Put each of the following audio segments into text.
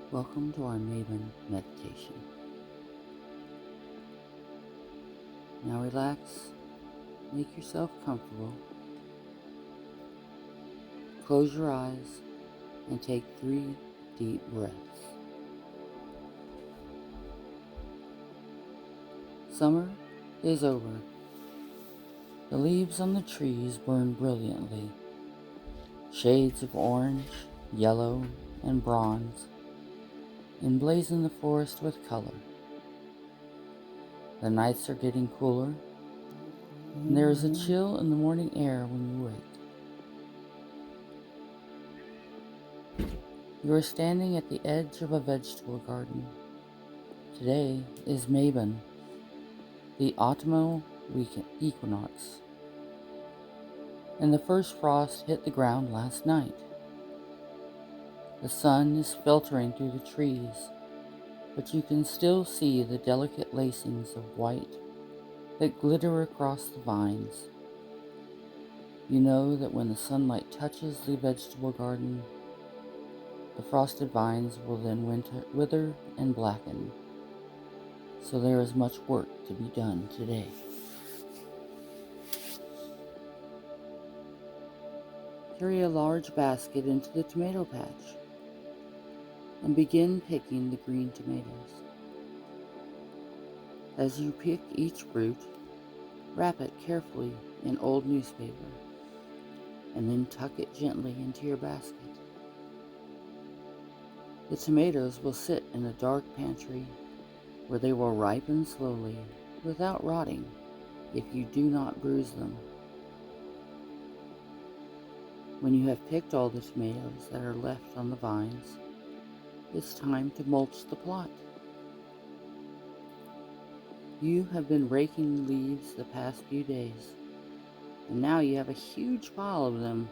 Welcome to our Mabon Meditation. Now relax, make yourself comfortable, close your eyes, and take 3 deep breaths. Summer is over. The leaves on the trees burn brilliantly. Shades of orange, yellow, and bronze emblazon the forest with color. The nights are getting cooler, and there is a chill in the morning air when you wake. You are standing at the edge of a vegetable garden. Today is Mabon, the autumnal equinox, and the first frost hit the ground last night. The sun is filtering through the trees, but you can still see the delicate lacings of white that glitter across the vines. You know that when the sunlight touches the vegetable garden, the frosted vines will then wither and blacken. So there is much work to be done today. Carry a large basket into the tomato patch and begin picking the green tomatoes. As you pick each root, wrap it carefully in old newspaper and then tuck it gently into your basket. The tomatoes will sit in a dark pantry where they will ripen slowly without rotting if you do not bruise them. When you have picked all the tomatoes that are left on the vines, it's time to mulch the plot. You have been raking the leaves the past few days, and now you have a huge pile of them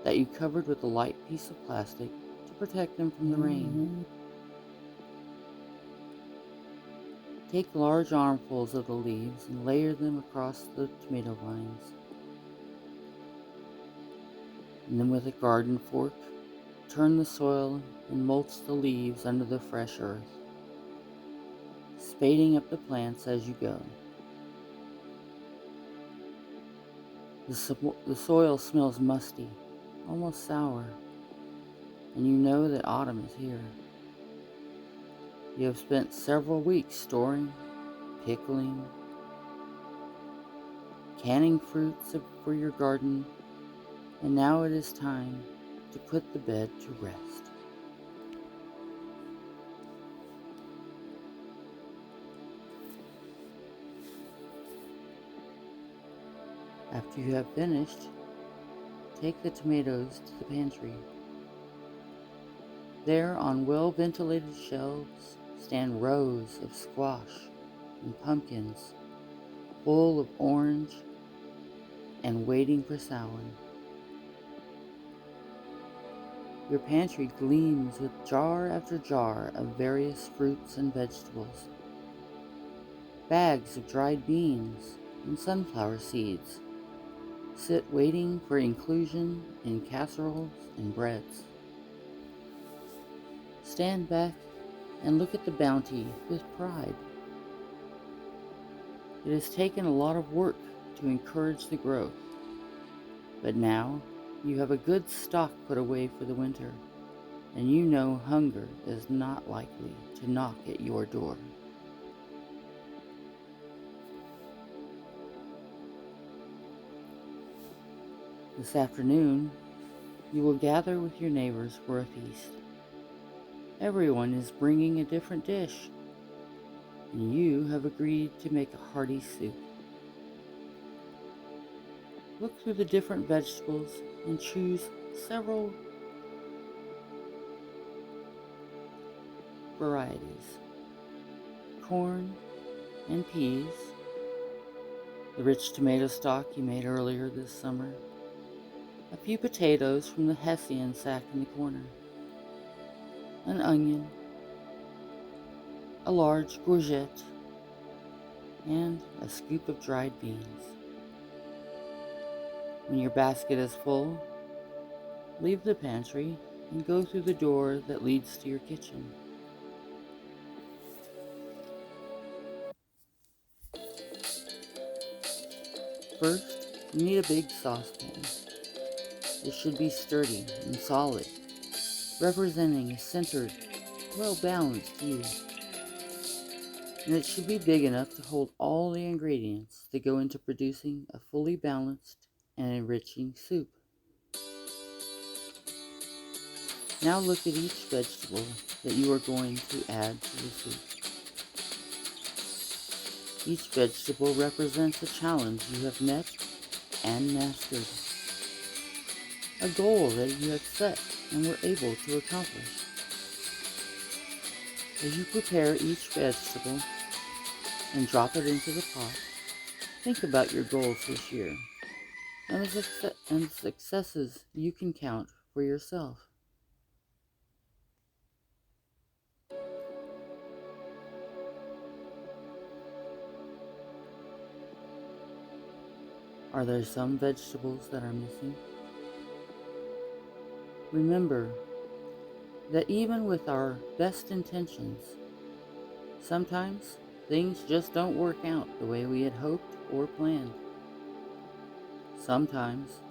that you covered with a light piece of plastic to protect them from the rain. Take large armfuls of the leaves and layer them across the tomato vines. And then with a garden fork, turn the soil and mulch the leaves under the fresh earth, spading up the plants as you go. The soil smells musty, almost sour, and you know that autumn is here. You have spent several weeks storing, pickling, canning fruits for your garden, and now it is time to put the bed to rest. After you have finished, take the tomatoes to the pantry. There, on well-ventilated shelves, stand rows of squash and pumpkins, full of orange and waiting for sowing. Your pantry gleams with jar after jar of various fruits and vegetables. Bags of dried beans and sunflower seeds sit waiting for inclusion in casseroles and breads. Stand back and look at the bounty with pride. It has taken a lot of work to encourage the growth, but now you have a good stock put away for the winter, and you know hunger is not likely to knock at your door. This afternoon, you will gather with your neighbors for a feast. Everyone is bringing a different dish, and you have agreed to make a hearty soup. Look through the different vegetables and choose several varieties: corn and peas, the rich tomato stock you made earlier this summer, a few potatoes from the Hessian sack in the corner, an onion, a large courgette, and a scoop of dried beans. When your basket is full, leave the pantry and go through the door that leads to your kitchen. First, you need a big saucepan. It should be sturdy and solid, representing a centered, well-balanced you. And it should be big enough to hold all the ingredients that go into producing a fully balanced and enriching soup. Now look at each vegetable that you are going to add to the soup. Each vegetable represents a challenge you have met and mastered, a goal that you have set and were able to accomplish. As you prepare each vegetable and drop it into the pot, think about your goals this year and the successes you can count for yourself. Are there some vegetables that are missing? Remember that even with our best intentions, sometimes things just don't work out the way we had hoped or planned. Sometimes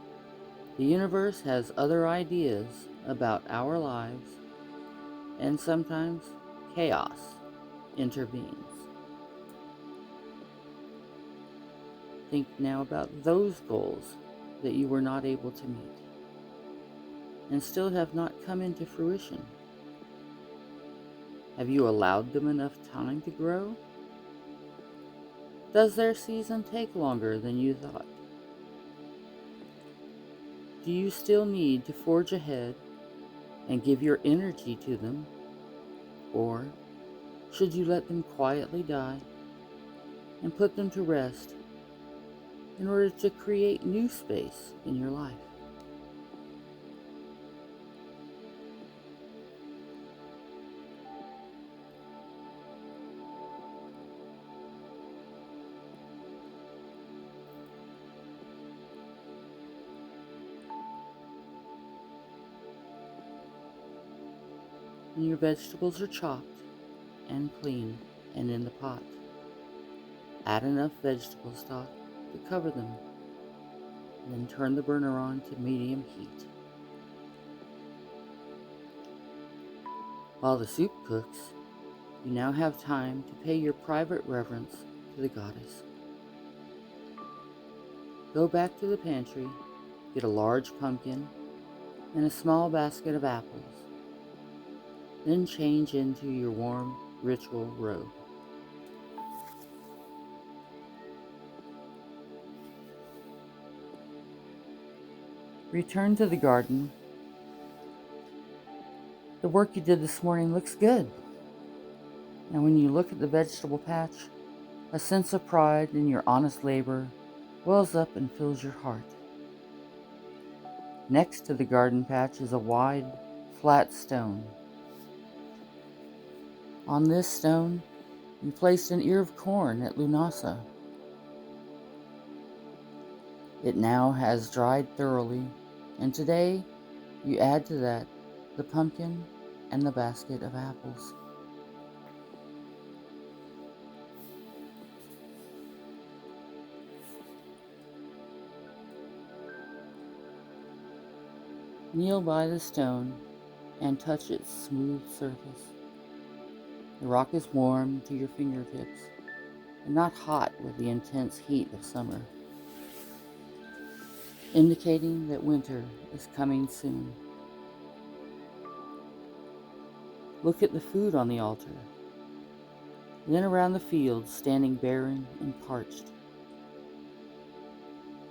the universe has other ideas about our lives, and sometimes chaos intervenes. Think now about those goals that you were not able to meet and still have not come into fruition. Have you allowed them enough time to grow? Does their season take longer than you thought? Do you still need to forge ahead and give your energy to them? Or should you let them quietly die and put them to rest in order to create new space in your life? When your vegetables are chopped and clean and in the pot, add enough vegetable stock to cover them, and then turn the burner on to medium heat. While the soup cooks, you now have time to pay your private reverence to the goddess. Go back to the pantry, get a large pumpkin and a small basket of apples. Then change into your warm ritual robe. Return to the garden. The work you did this morning looks good. And when you look at the vegetable patch, a sense of pride in your honest labor wells up and fills your heart. Next to the garden patch is a wide, flat stone. On this stone, you placed an ear of corn at Lunasa. It now has dried thoroughly, and today you add to that the pumpkin and the basket of apples. Kneel by the stone and touch its smooth surface. The rock is warm to your fingertips and not hot with the intense heat of summer, indicating that winter is coming soon. Look at the food on the altar, then around the fields standing barren and parched.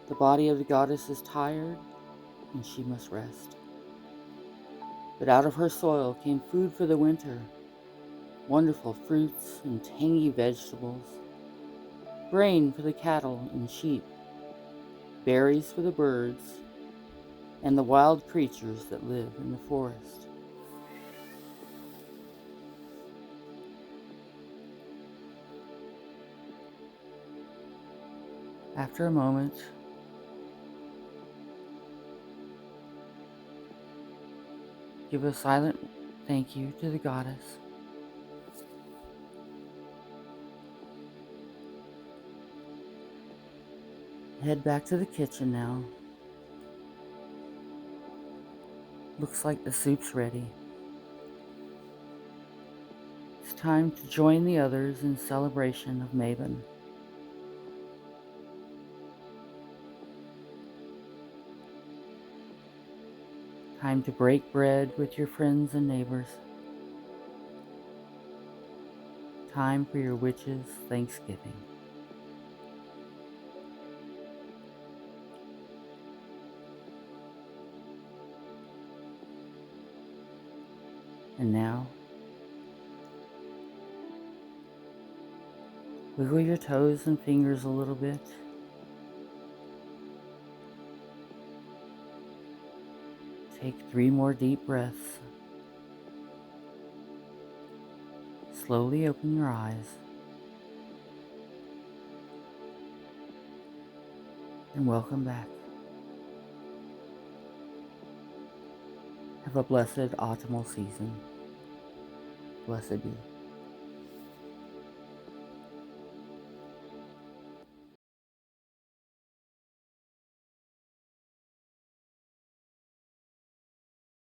The body of the goddess is tired and she must rest. But out of her soil came food for the winter, wonderful fruits and tangy vegetables, grain for the cattle and sheep, berries for the birds, and the wild creatures that live in the forest. After a moment, Give a silent thank you to the goddess. Head back to the kitchen now. Looks like the soup's ready. It's time to join the others in celebration of Mabon. Time to break bread with your friends and neighbors. Time for your witches' Thanksgiving. And now, wiggle your toes and fingers a little bit. Take 3 more deep breaths. Slowly open your eyes. And welcome back. Have a blessed autumnal season. Blessed be.